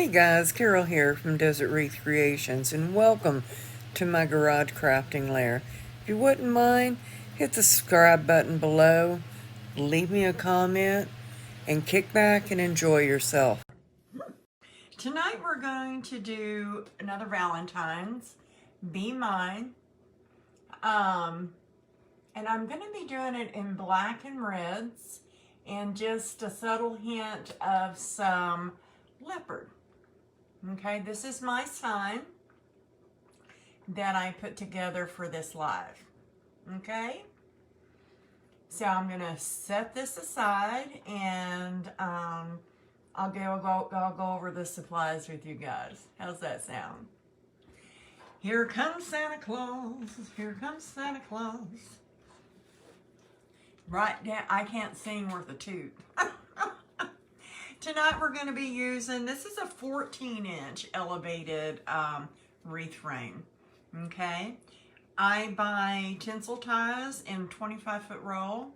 guys, Carol here from Desert Wreath Creations, and welcome to my garage crafting lair. If you wouldn't mind, hit the subscribe button below, leave me a comment, and kick back and enjoy yourself. Tonight we're going to do another Valentine's, Be Mine, and I'm going to be doing it in black and reds, and just a subtle hint of some leopard. Okay, this is my sign that I put together for this live. Okay, so I'm going to set this aside, and I'll go over the supplies with you guys. How's that sound? Here comes Santa Claus. Here comes Santa Claus. Right down, I can't sing worth a toot. Tonight we're going to be using, this is a 14-inch elevated wreath frame. Okay, I buy tinsel ties in 25-foot roll,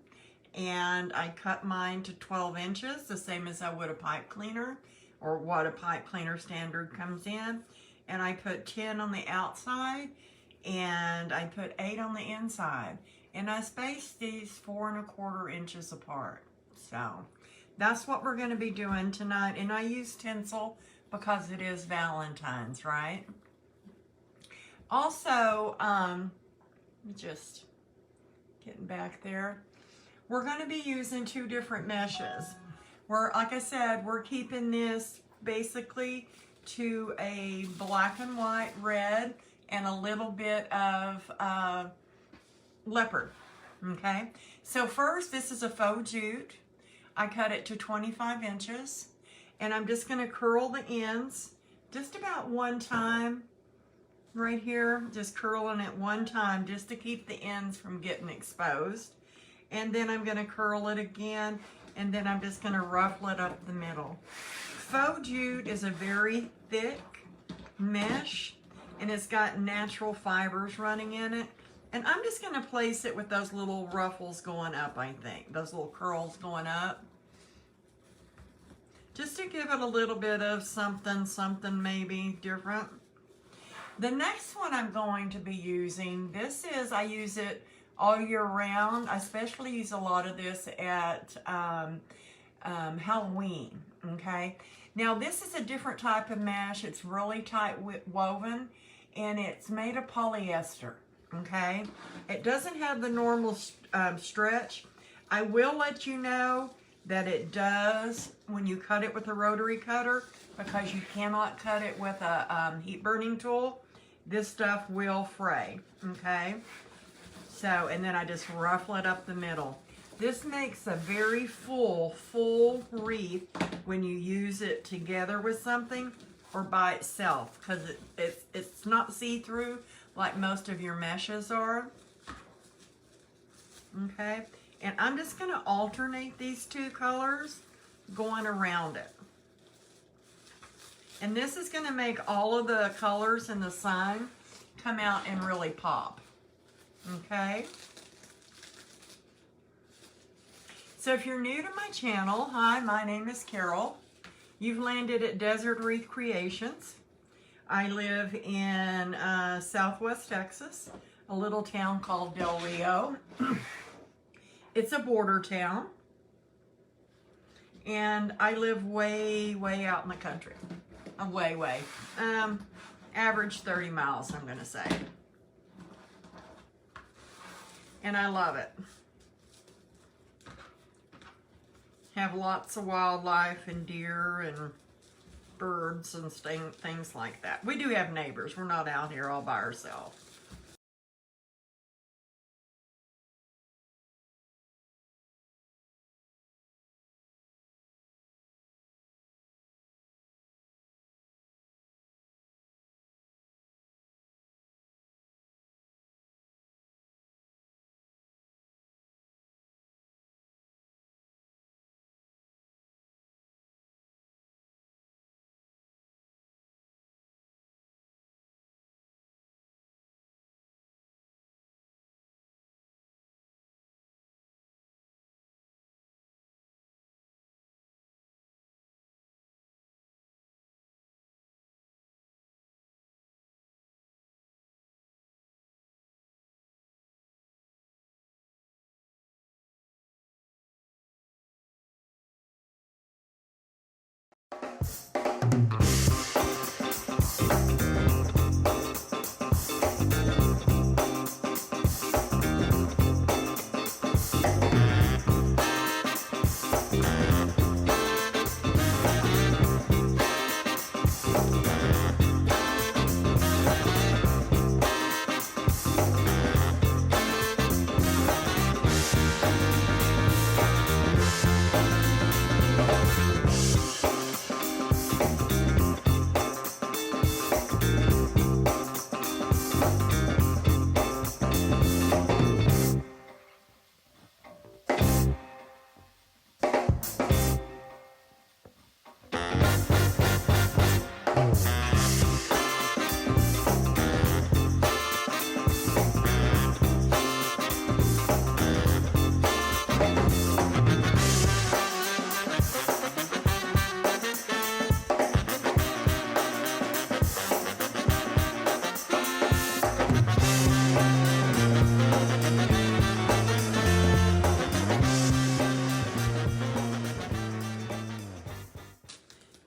and I cut mine to 12 inches, the same as I would a pipe cleaner, or what a pipe cleaner standard comes in. And I put 10 on the outside, and I put 8 on the inside. And I spaced these 4 1/4 inches apart. So that's what we're going to be doing tonight. And I use tinsel because it is Valentine's, right? Also, just getting back there, we're going to be using 2 different meshes. Like I said, we're keeping this basically to a black and white red and a little bit of leopard. Okay, so first, this is a faux jute. I cut it to 25 inches, and I'm just going to curl the ends just about one time right here, just curling it one time just to keep the ends from getting exposed. And then I'm going to curl it again, and then I'm just going to ruffle it up the middle. Faux jute is a very thick mesh, and it's got natural fibers running in it. And I'm just going to place it with those little ruffles going up, I think. Those little curls going up. Just to give it a little bit of something maybe different. The next one I'm going to be using, I use it all year round. I especially use a lot of this at Halloween, okay? Now this is a different type of mesh. It's really tight woven, and it's made of polyester. Okay, it doesn't have the normal stretch. I will let you know that it does when you cut it with a rotary cutter, because you cannot cut it with a heat burning tool. This stuff will fray. Okay, so, and then I just ruffle it up the middle. This makes a very full wreath when you use it together with something or by itself, because it's not see-through like most of your meshes are. Okay, and I'm just going to alternate these 2 colors going around it. And this is going to make all of the colors in the sign come out and really pop. Okay, so if you're new to my channel, hi, my name is Carol. You've landed at Desert Wreath Creations. I live in Southwest Texas, a little town called Del Rio. It's a border town, and I live way out in the country. Way. Average 30 miles, I'm going to say. And I love it. Have lots of wildlife and deer and birds and things like that. We do have neighbors. We're not out here all by ourselves.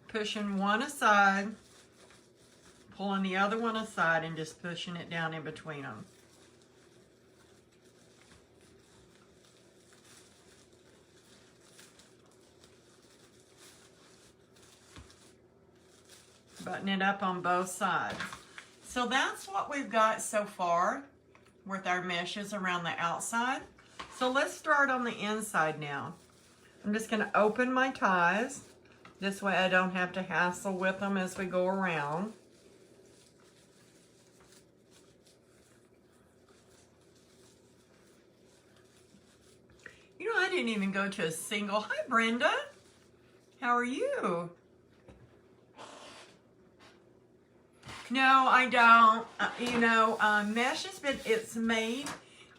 Pushing one aside, pulling the other one aside, and just pushing it down in between them. Button it up on both sides. So that's what we've got so far with our meshes around the outside. So let's start on the inside now. I'm just going to open my ties. This way I don't have to hassle with them as we go around. You know, I didn't even go to a single, hi Brenda, how are you? No, I don't. You know, mesh has been, it's made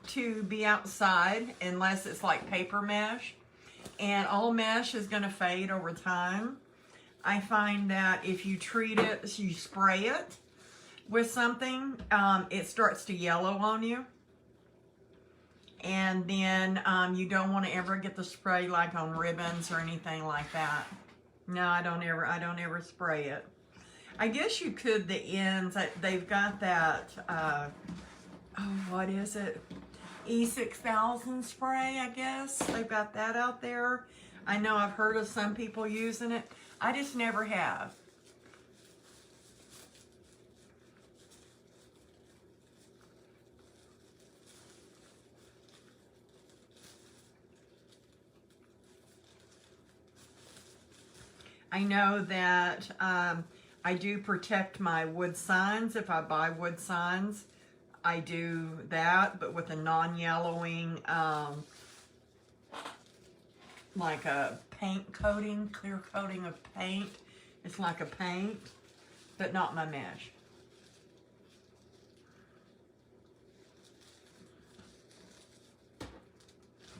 to be outside unless it's like paper mesh. And all mesh is going to fade over time. I find that if you treat it, you spray it with something, it starts to yellow on you. And then you don't want to ever get the spray like on ribbons or anything like that. No, I don't ever spray it. I guess you could the ends. They've got that, oh, what is it? E6000 spray, I guess. They've got that out there. I know I've heard of some people using it. I just never have. I know that I do protect my wood signs. If I buy wood signs, I do that, but with a non-yellowing, like a paint coating, clear coating of paint. It's like a paint, but not my mesh.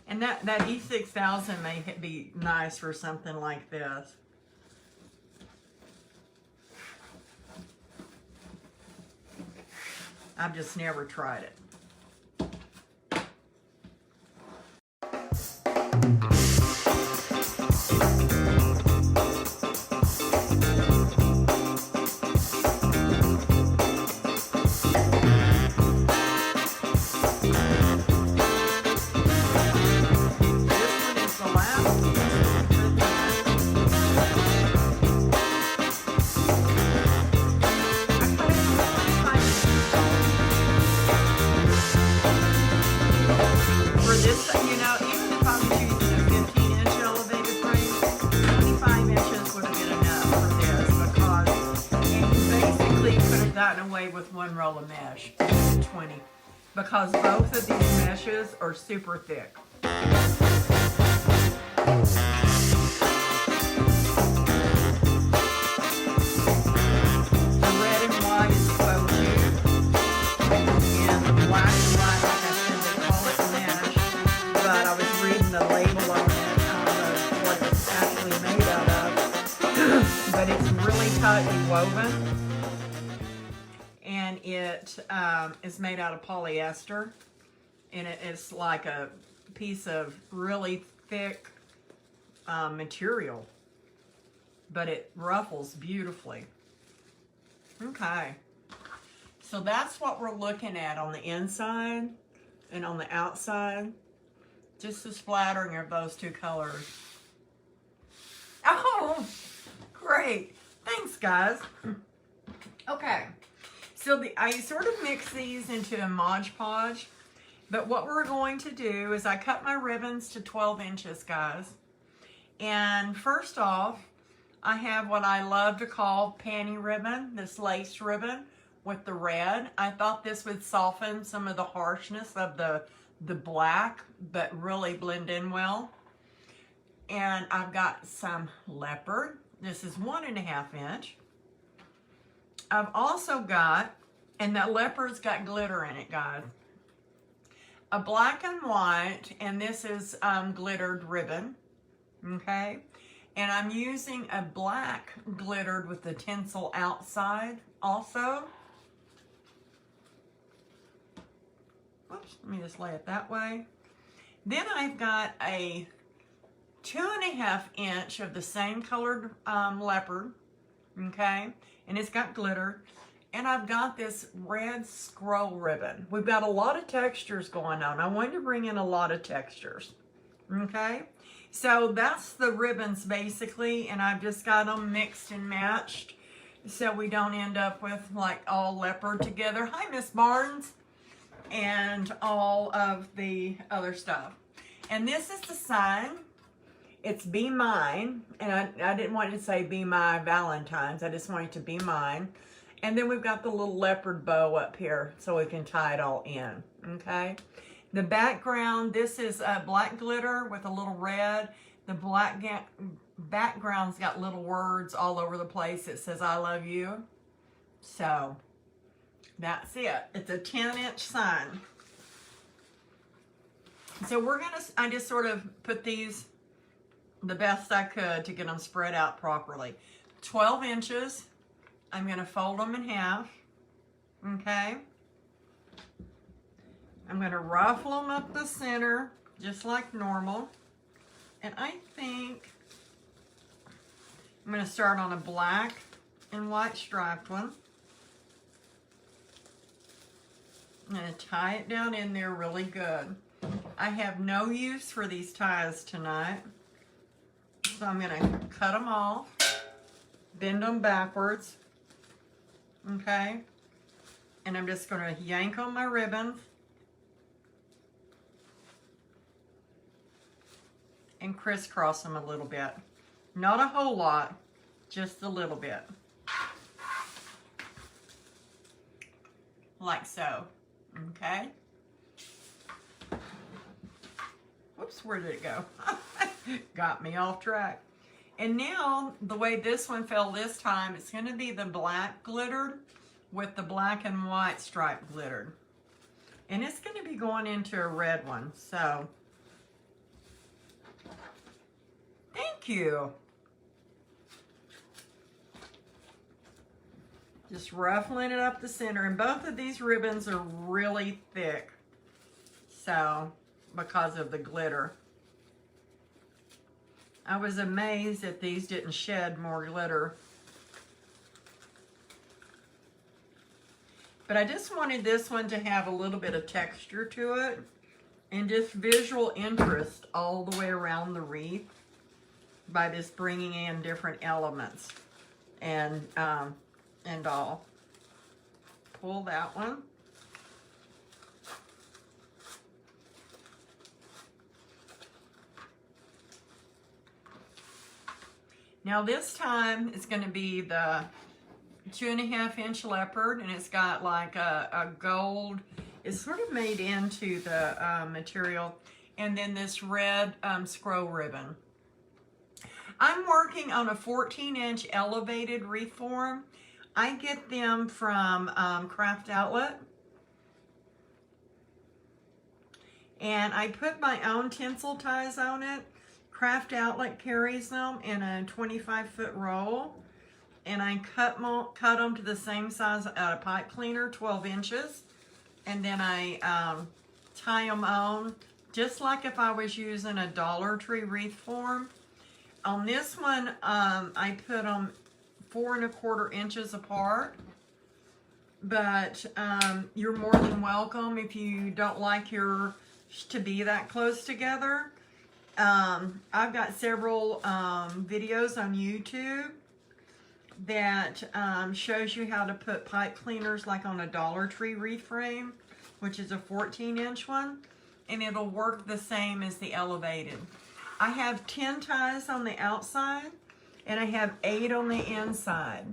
And that E6000 may be nice for something like this. I've just never tried it. Away with one roll of mesh, 20, because both of these meshes are super thick. The red and white is Faux Jute, and the black and white, like I said, they call it mesh, but I was reading the label on it, I don't know what it's actually made out of, but it's really tightly woven. And it is made out of polyester, and it's like a piece of really thick material. but it ruffles beautifully. Okay, so that's what we're looking at on the inside and on the outside. Just the splattering of those two colors. Oh, great. Thanks, guys. Okay, so I sort of mix these into a Mod Podge, but what we're going to do is I cut my ribbons to 12 inches, guys. And first off, I have what I love to call panty ribbon, this lace ribbon with the red. I thought this would soften some of the harshness of the black, but really blend in well. And I've got some leopard. This is 1.5 inch. I've also got, and that leopard's got glitter in it, guys, a black and white, and this is glittered ribbon, okay? And I'm using a black glittered with the tinsel outside also. Whoops, let me just lay it that way. Then I've got a 2.5 inch of the same colored leopard, okay? And it's got glitter. And I've got this red scroll ribbon. We've got a lot of textures going on. I wanted to bring in a lot of textures, okay? So that's the ribbons basically, and I've just got them mixed and matched so we don't end up with like all leopard together. Hi, Miss Barnes. And all of the other stuff. And this is the sign. It's Be Mine, and I didn't want to say Be My Valentine's. I just wanted to be mine. And then we've got the little leopard bow up here so we can tie it all in, okay? The background, this is black glitter with a little red. The black background's got little words all over the place. It says, I love you. So that's it. It's a 10-inch sign. So I just sort of put these the best I could to get them spread out properly. 12 inches. I'm going to fold them in half. Okay. I'm going to ruffle them up the center just like normal. And I think I'm going to start on a black and white striped one. I'm going to tie it down in there really good. I have no use for these ties tonight. So I'm going to cut them off, bend them backwards, okay? And I'm just going to yank on my ribbons and crisscross them a little bit. Not a whole lot, just a little bit. Like so, okay? Whoops, where did it go? Got me off track. And now, the way this one fell this time, it's going to be the black glittered with the black and white stripe glittered. And it's going to be going into a red one, so thank you. Just ruffling it up the center. And both of these ribbons are really thick, so because of the glitter. I was amazed that these didn't shed more glitter. But I just wanted this one to have a little bit of texture to it and just visual interest all the way around the wreath by just bringing in different elements and all. Pull that one. Now this time it's going to be the 2.5-inch leopard, and it's got like a gold, it's sort of made into the material, and then this red scroll ribbon. I'm working on a 14-inch elevated wreath form. I get them from Craft Outlet. And I put my own tinsel ties on it. Craft Outlet carries them in a 25-foot roll, and I cut them to the same size out of pipe cleaner, 12 inches, and then I tie them on just like if I was using a Dollar Tree wreath form. On this one, I put them 4¼ inches apart, but you're more than welcome if you don't like your to be that close together. I've got several videos on YouTube that shows you how to put pipe cleaners like on a Dollar Tree wreath frame, which is a 14-inch one, and it'll work the same as the elevated. I have 10 ties on the outside and I have 8 on the inside.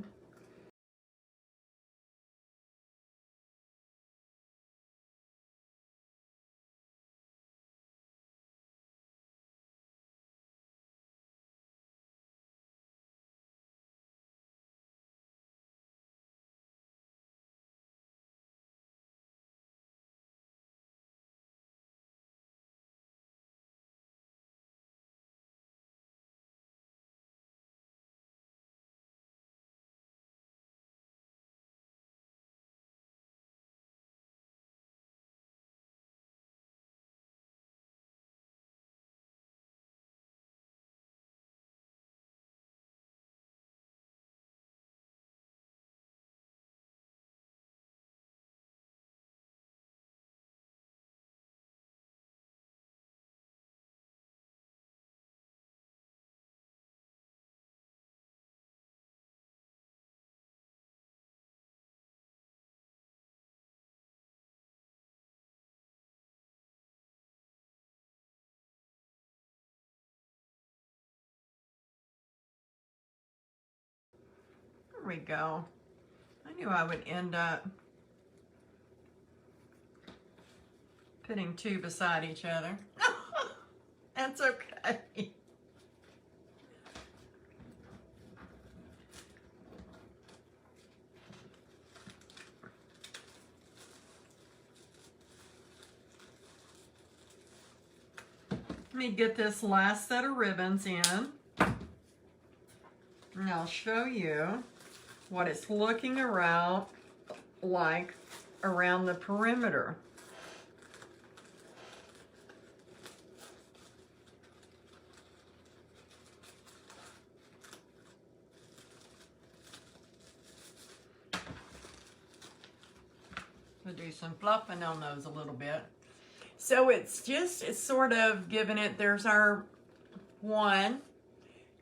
There we go. I knew I would end up putting 2 beside each other. That's okay. Let me get this last set of ribbons in, and I'll show you what it's looking around like around the perimeter. I'll do some fluffing on those a little bit. So it's sort of giving it, there's our one,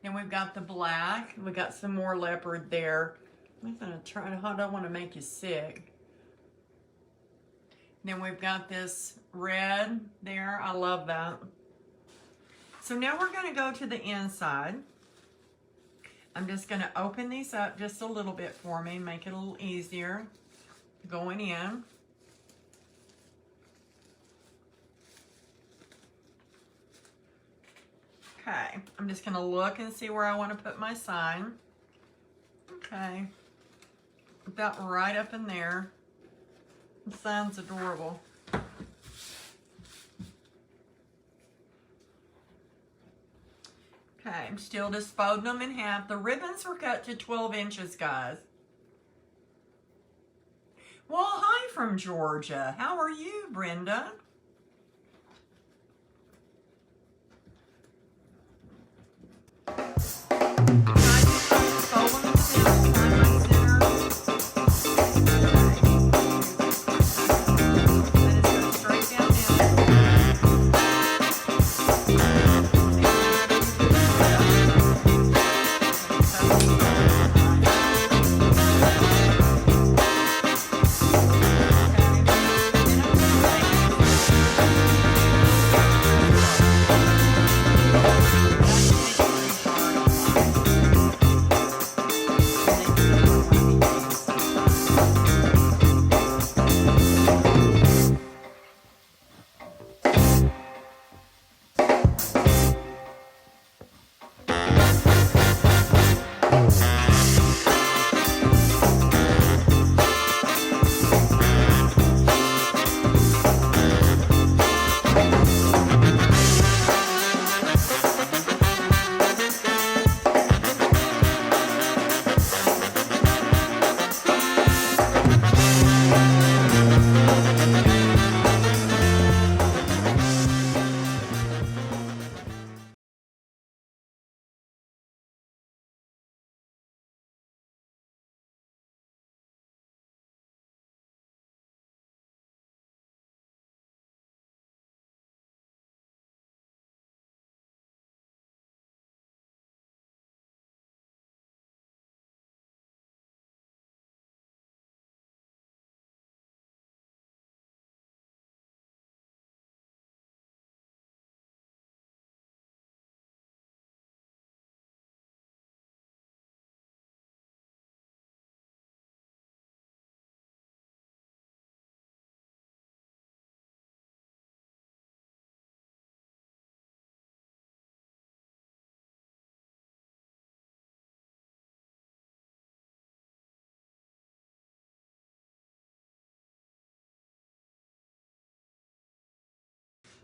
and we've got the black, we got some more leopard there. I'm gonna try to, I don't want to make you sick. Then we've got this red there, I love that. So now we're gonna go to the inside. I'm just gonna open these up just a little bit for me, make it a little easier going in. Okay, I'm just gonna look and see where I want to put my sign. Okay, about right up in there. The sign's adorable. Okay, I'm still just folding them in half. The ribbons were cut to 12 inches, guys. Well, hi from Georgia. How are you, Brenda?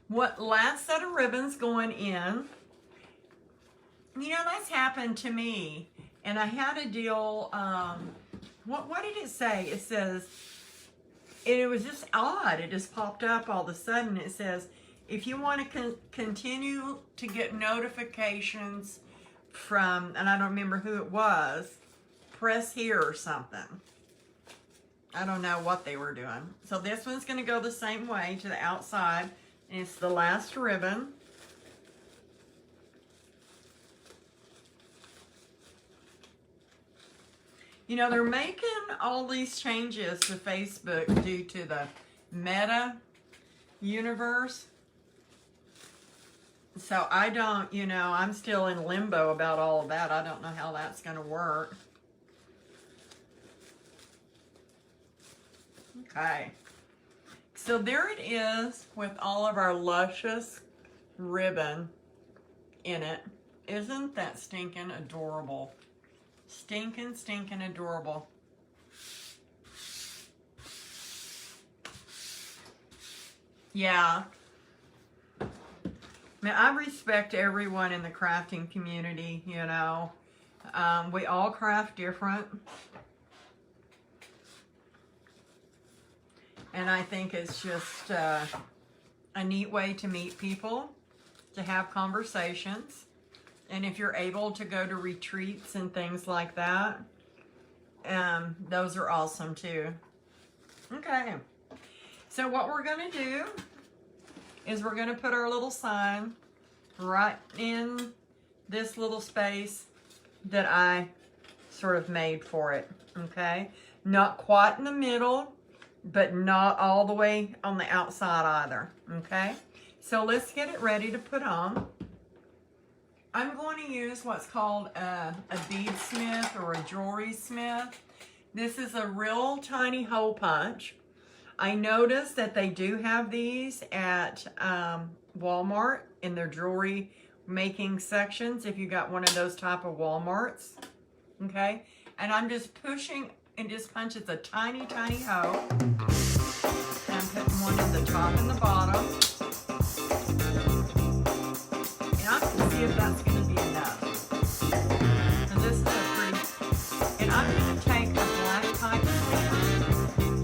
what last set of ribbons going in. You know, that's happened to me. And I had a deal, what did it say? It says, and it was just odd. It just popped up all of a sudden. It says, if you want to continue to get notifications from, and I don't remember who it was, press here or something. I don't know what they were doing. So this one's going to go the same way to the outside. And it's the last ribbon. You know, they're making all these changes to Facebook due to the meta universe. So I don't, you know, I'm still in limbo about all of that. I don't know how that's going to work. Okay. So there it is with all of our luscious ribbon in it. Isn't that stinking adorable? Stinking, stinking adorable. Yeah. Man, I respect everyone in the crafting community, you know. We all craft different. And I think it's just a neat way to meet people, to have conversations. And if you're able to go to retreats and things like that, those are awesome too. Okay. So what we're going to do is we're going to put our little sign right in this little space that I sort of made for it. Okay. Not quite in the middle, but not all the way on the outside either. Okay. So let's get it ready to put on. I'm going to use what's called a beadsmith or a jewelry smith. This is a real tiny hole punch. I noticed that they do have these at Walmart in their jewelry making sections if you got one of those type of Walmarts. Okay, and I'm just pushing and just punches a tiny, tiny hole. And I'm putting one in the top and the bottom. And I'm going to see if that's going to be enough. So this is a pretty, and I'm going to take a black type cleaner.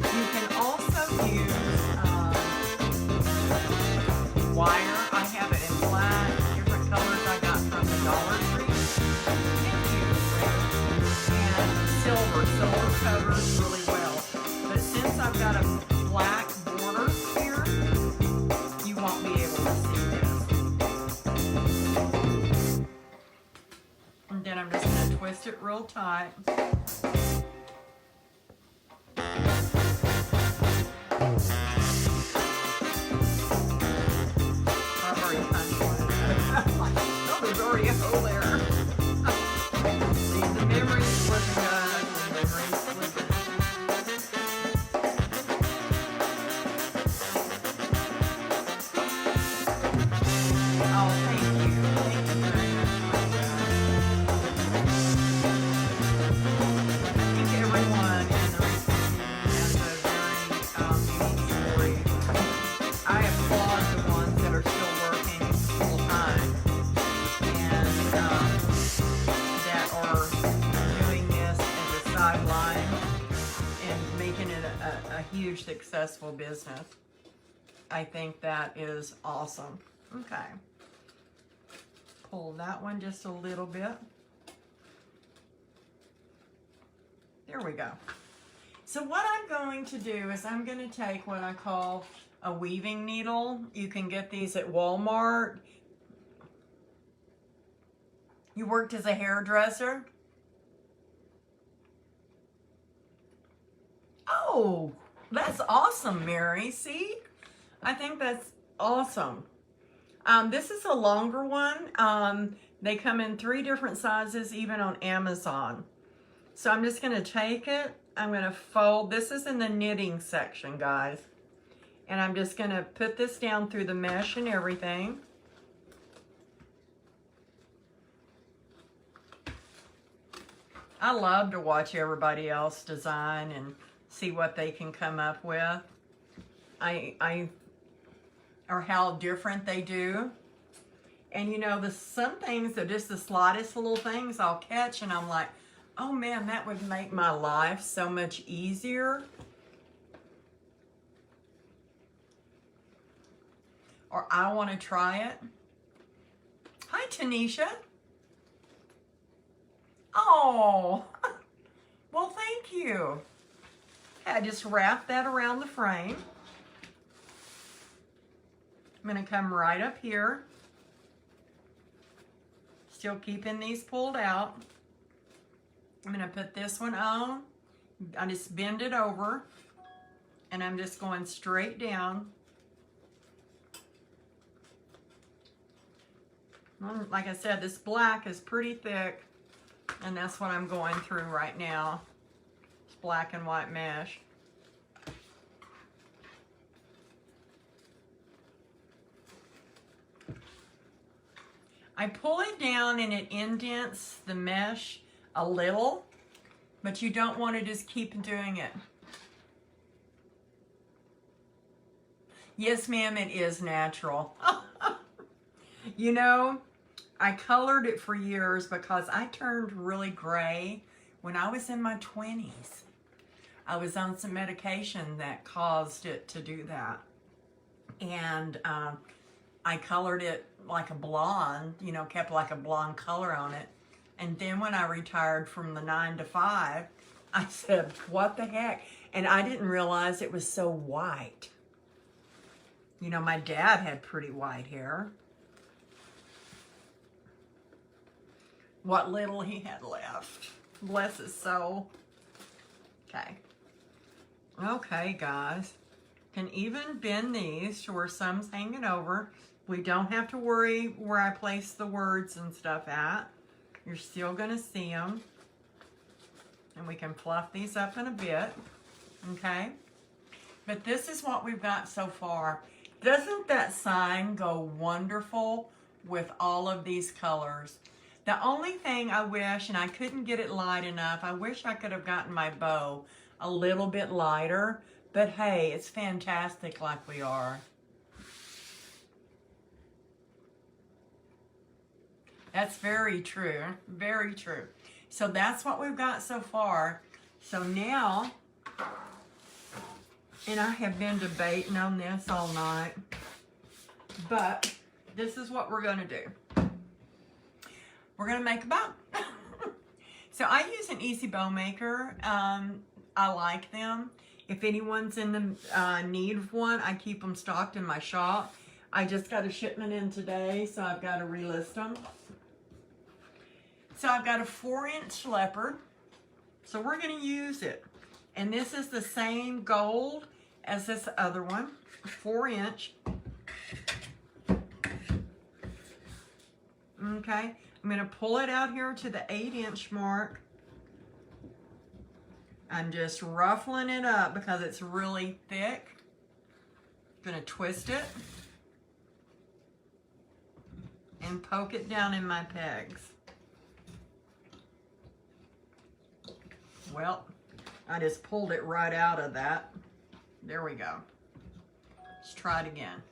You can also use wire. I have it in black, different colors I got from the Dollar Tree. And silver. Silver covers really well. But since I've got a black border here, you won't be able to see this. And then I'm just going to twist it real tight. I've already punched one. Oh, there's already a hole there. See, the memories wasn't good. The memories wasn't. Oh, thank you. Thank you very much. I think everyone in the has a very unique story. I applaud the ones that are still working full time and that are doing this as a sideline and making it a huge successful business. I think that is awesome. Okay. Pull that one just a little bit. There we go. So what I'm going to do is I'm going to take what I call a weaving needle. You can get these at Walmart. You worked as a hairdresser? Oh, that's awesome, Mary. See? I think that's awesome. This is a longer one. They come in 3 different sizes, even on Amazon. So I'm just going to take it. I'm going to fold. This is in the knitting section, guys. And I'm just going to put this down through the mesh and everything. I love to watch everybody else design and see what they can come up with. I or how different they do. And you know, some things are just the slightest little things I'll catch and I'm like, oh man, that would make my life so much easier. Or I want to try it. Hi, Tanisha. Oh, well, thank you. I just wrap that around the frame. I'm going to come right up here. Still keeping these pulled out. I'm going to put this one on. I just bend it over. And I'm just going straight down. Like I said, this black is pretty thick. And that's what I'm going through right now. It's black and white mesh. I pull it down and it indents the mesh a little, but you don't want to just keep doing it. Yes, ma'am, it is natural. You know, I colored it for years because I turned really gray when I was in my 20s. I was on some medication that caused it to do that. And I colored it like a blonde, you know, kept like a blonde color on it. And then when I retired from the 9 to 5, I said, what the heck? And I didn't realize it was so white. You know, my dad had pretty white hair. What little he had left. Bless his soul. Okay. Okay, guys. Can even bend these to where some's hanging over. We don't have to worry where I place the words and stuff at. You're still going to see them. And we can fluff these up in a bit. Okay? But this is what we've got so far. Doesn't that sign go wonderful with all of these colors? The only thing I wish, and I couldn't get it light enough, I wish I could have gotten my bow a little bit lighter. But hey, it's fantastic like we are. That's very true. Very true. So that's what we've got so far. So now, and I have been debating on this all night, but this is what we're going to do. We're going to make a bow. So I use an Easy Bow Maker. I like them. If anyone's in the need of one, I keep them stocked in my shop. I just got a shipment in today, so I've got to relist them. So I've got a 4-inch leopard. So we're going to use it. And this is the same gold as this other one, 4-inch. Okay, I'm going to pull it out here to the 8-inch mark. I'm just ruffling it up because it's really thick. I'm going to twist it and poke it down in my pegs. Well, I just pulled it right out of that. There we go. Let's try it again.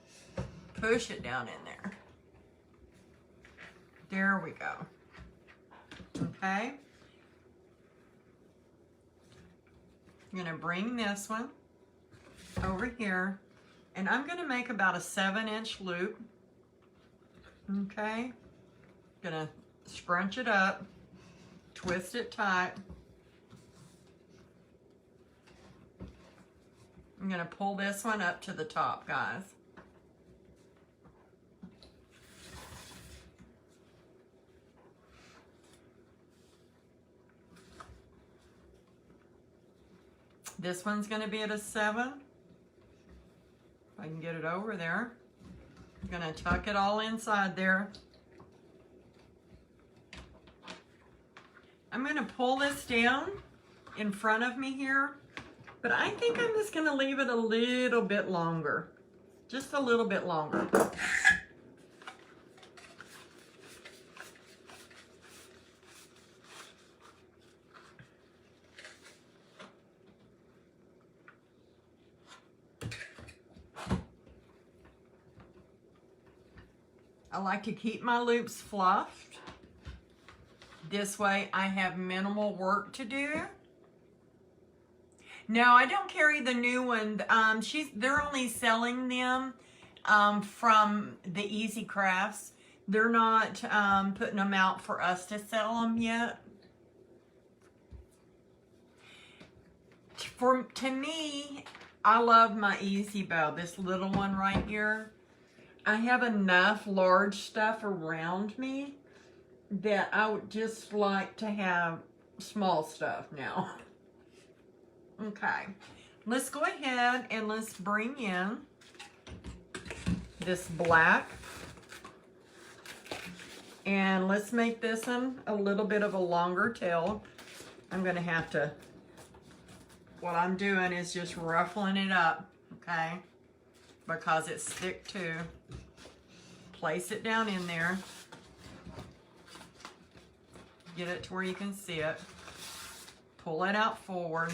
Push it down in there. There we go. Okay. I'm going to bring this one over here, and I'm going to make about a 7-inch loop. Okay. Going to scrunch it up, twist it tight. I'm going to pull this one up to the top, guys. This one's going to be at a 7. If I can get it over there. I'm going to tuck it all inside there. I'm going to pull this down in front of me here. But I think I'm just going to leave it a little bit longer. Just a little bit longer. I like to keep my loops fluffed. This way I have minimal work to do. No, I don't carry the new one. They're only selling them from the Easy Crafts. They're not putting them out for us to sell them yet. To me, I love my Easy Bow, this little one right here. I have enough large stuff around me that I would just like to have small stuff now. Okay, let's go ahead and let's bring in this black. And let's make this one a little bit of a longer tail. I'm gonna have to, what I'm doing is just ruffling it up, okay? Because it's thick too. Place it down in there. Get it to where you can see it. Pull it out forward.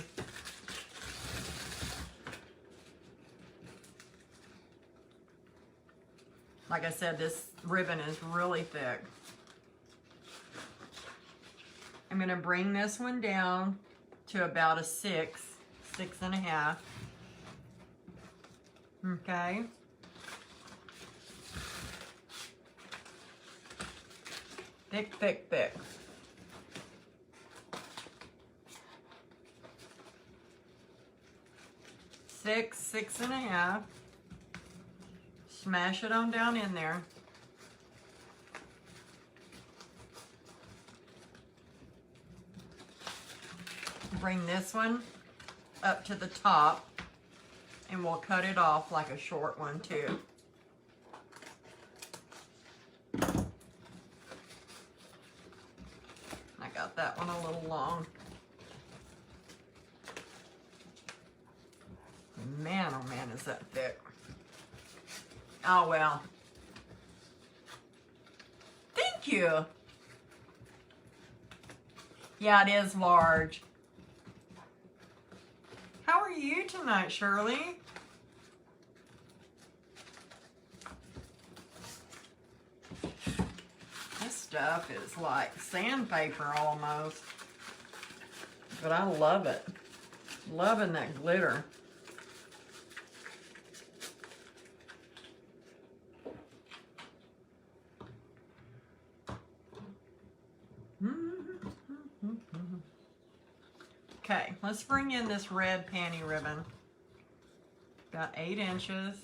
Like I said, this ribbon is really thick. I'm going to bring this one down to about a 6.5. Okay. Thick, thick, thick. Six and a half. Smash it on down in there. Bring this one up to the top and we'll cut it off like a short one too. I got that one a little long. Man, oh man, is that thick. Oh well. Thank you. Yeah, it is large. How are you tonight, Shirley? This stuff is like sandpaper almost. But I love it. Loving that glitter. Okay, let's bring in this red panty ribbon. About 8 inches.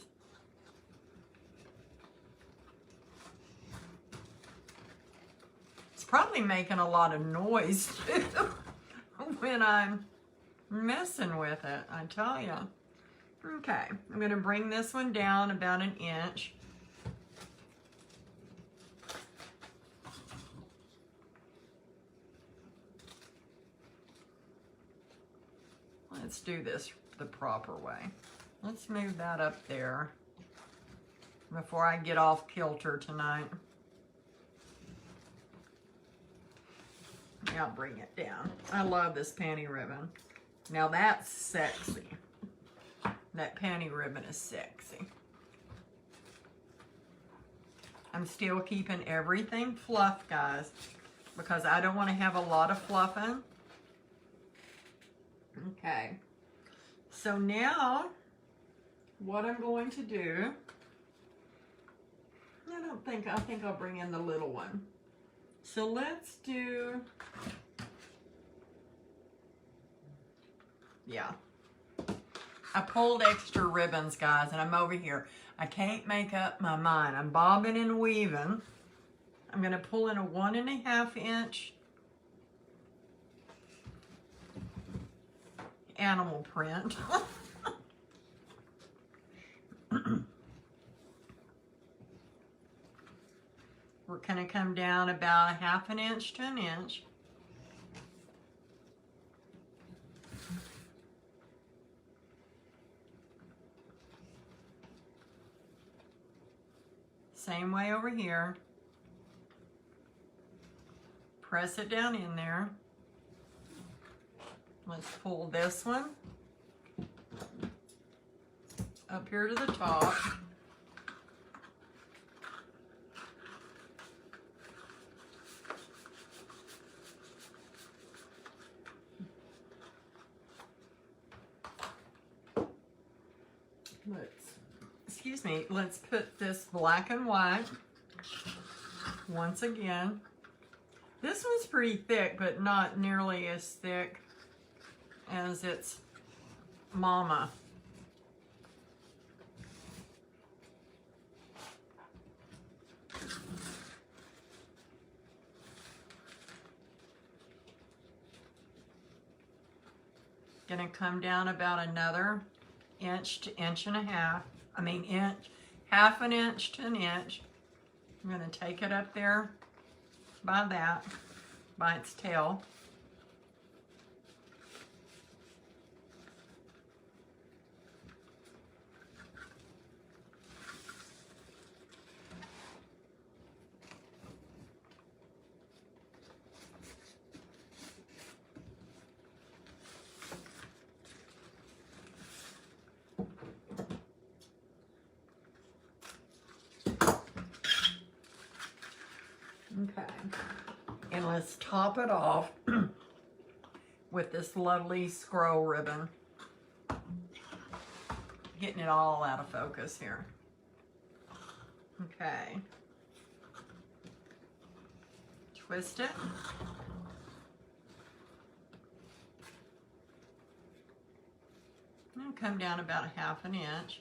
It's probably making a lot of noise too when I'm messing with it, I tell you. Okay, I'm going to bring this one down about 1 inch. Let's do this the proper way. Let's move that up there before I get off kilter tonight. Now bring it down. I love this panty ribbon. Now that's sexy. That panty ribbon is sexy. I'm still keeping everything fluff, guys, because I don't want to have a lot of fluffing. Okay, so now what I'm going to do, I think I'll bring in the little one. So let's do, yeah. I pulled extra ribbons, guys, and I'm over here. I can't make up my mind. I'm bobbing and weaving. I'm going to pull in a 1.5 inch animal print. We're going to come down about 1/2 inch to 1 inch. Same way over here. Press it down in there. Let's pull this one up here to the top. let's put this black and white once again. This one's pretty thick, but not nearly as thick as its mama. Gonna come down about another inch to inch and a half. I mean half an inch to an inch. I'm gonna take it up there by its tail. Okay, and let's top it off with this lovely scroll ribbon. Getting it all out of focus here. Okay. Twist it. And come down about a half an inch.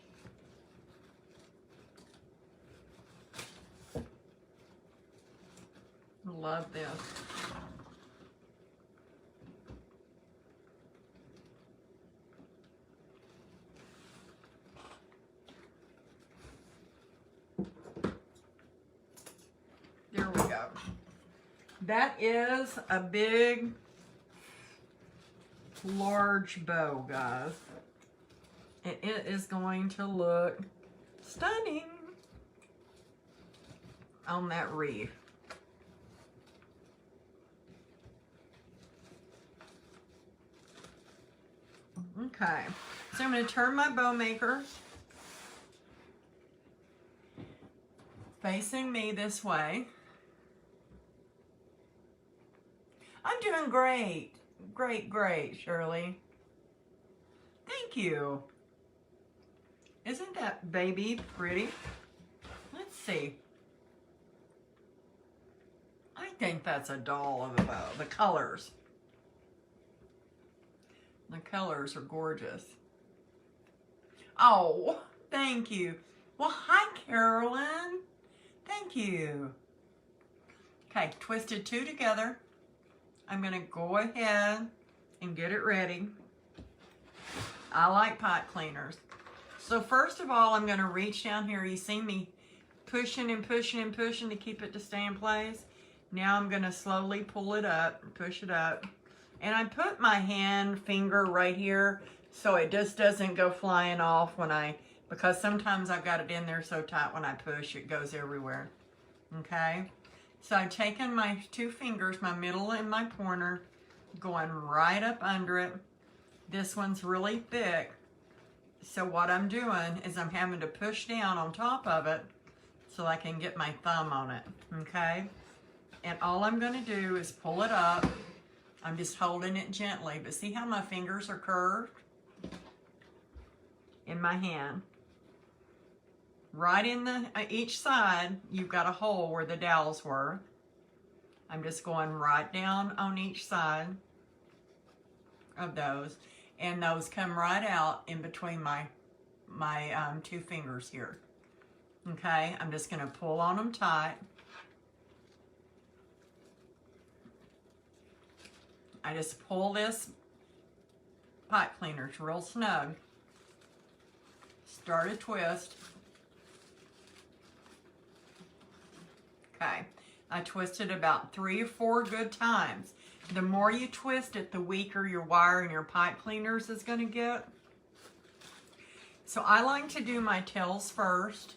Love this. There we go. That is a big, large bow, guys. And it is going to look stunning on that wreath. Okay, so I'm going to turn my bow maker facing me this way. I'm doing great. Great, great, Shirley. Thank you. Isn't that baby pretty? Let's see. I think that's a doll of a bow. The colors. The colors are gorgeous. Oh, thank you. Well, hi, Carolyn. Thank you. Okay, twisted two together. I'm going to go ahead and get it ready. I like pot cleaners. So first of all, I'm going to reach down here. You see me pushing and pushing and pushing to keep it to stay in place. Now I'm going to slowly pull it up, push it up. And I put my finger right here so it just doesn't go flying off because sometimes I've got it in there so tight when I push it goes everywhere. Okay? So I've taken my two fingers, my middle and my pointer, going right up under it. This one's really thick. So what I'm doing is I'm having to push down on top of it so I can get my thumb on it. Okay? And all I'm going to do is pull it up. I'm just holding it gently, but see how my fingers are curved in my hand? Right in each side, you've got a hole where the dowels were. I'm just going right down on each side of those, and those come right out in between my two fingers here. Okay, I'm just going to pull on them tight. I just pull this pot cleaner real snug. Start a twist. Okay, I twisted about 3 or 4 good times. The more you twist it, the weaker your wire and your pipe cleaners is going to get. So I like to do my tails first.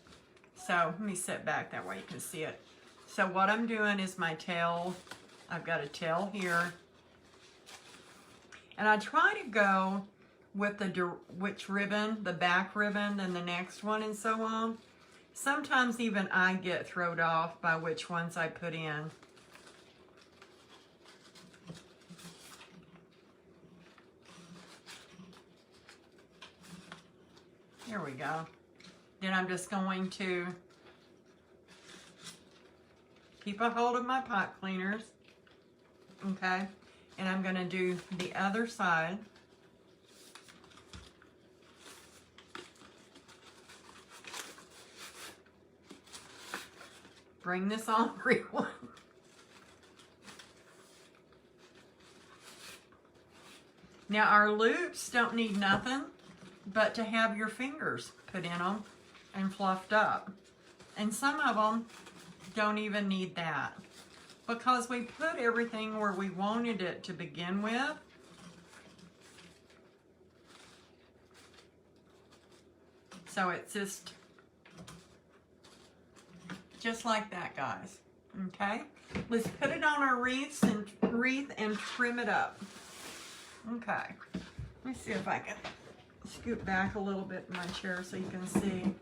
So let me sit back that way you can see it. So what I'm doing is my tail. I've got a tail here. And I try to go with which ribbon, the back ribbon, then the next one, and so on. Sometimes even I get thrown off by which ones I put in. Here we go. Then I'm just going to keep a hold of my pot cleaners, okay? And I'm gonna do the other side. Bring this on, everyone. Now our loops don't need nothing but to have your fingers put in them and fluffed up. And some of them don't even need that because we put everything where we wanted it to begin with. So it's just like that, guys. Okay, let's put it on our wreath and trim it up. Okay, let me see if I can scoot back a little bit in my chair so you can see.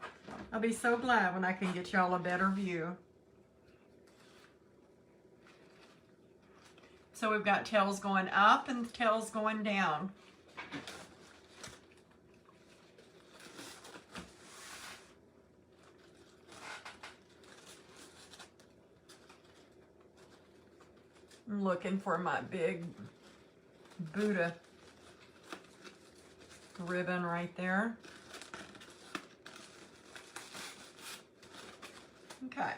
I'll be so glad when I can get y'all a better view. So we've got tails going up and tails going down. I'm looking for my big Buddha ribbon right there. Okay,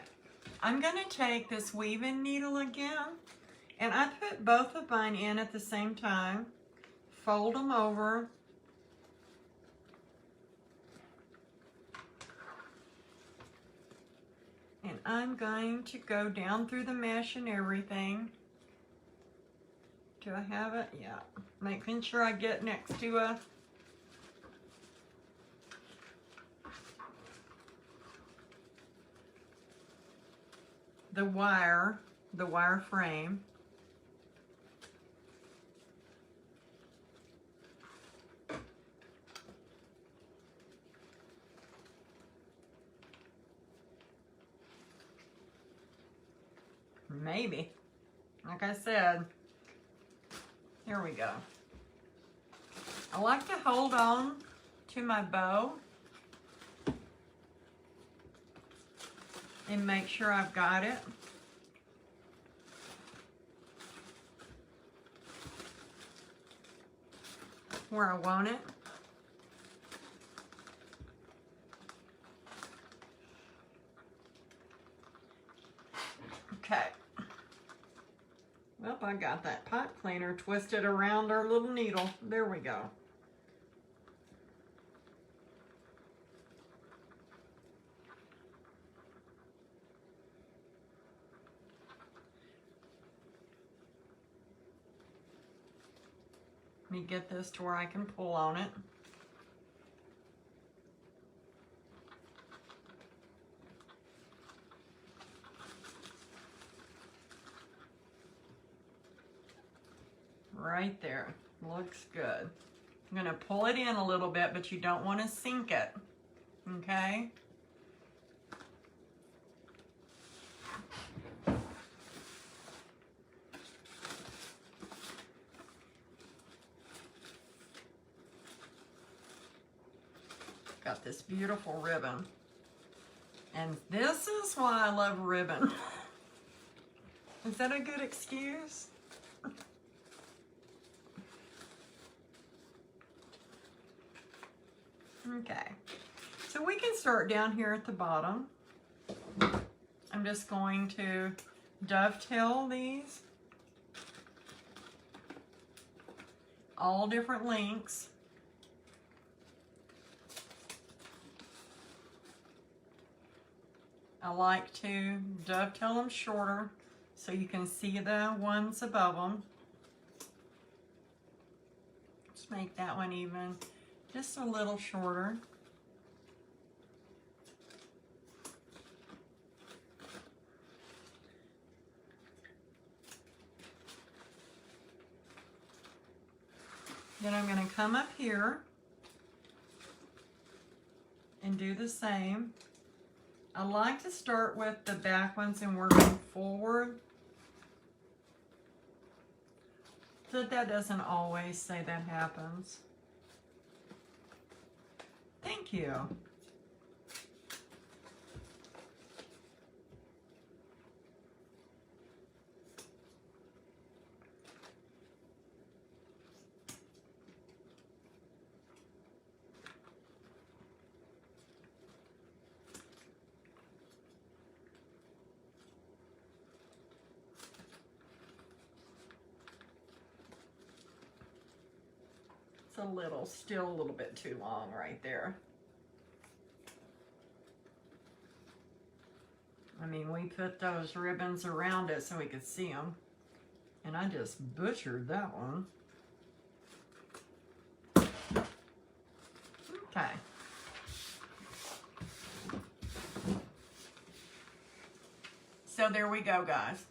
I'm going to take this weaving needle again, and I put both of mine in at the same time, fold them over, and I'm going to go down through the mesh and everything. Do I have it? Yeah. Making sure I get next to the wire frame. Maybe. Like I said, here we go. I like to hold on to my bow and make sure I've got it. Where I want it. Okay. Well, I got that pot cleaner twisted around our little needle. There we go. Let me get this to where I can pull on it. Right there. Looks good. I'm going to pull it in a little bit, but you don't want to sink it. Okay? Got this beautiful ribbon. And this is why I love ribbon. Is that a good excuse? Okay, so we can start down here at the bottom. I'm just going to dovetail these all different lengths. I like to dovetail them shorter so you can see the ones above them. Let's make that one even just a little shorter. Then I'm going to come up here and do the same. I like to start with the back ones and working forward. But that doesn't always say that happens. Thank you. Still a little bit too long right there. I mean, we put those ribbons around it so we could see them, and I just butchered that one. Okay. So there we go, guys.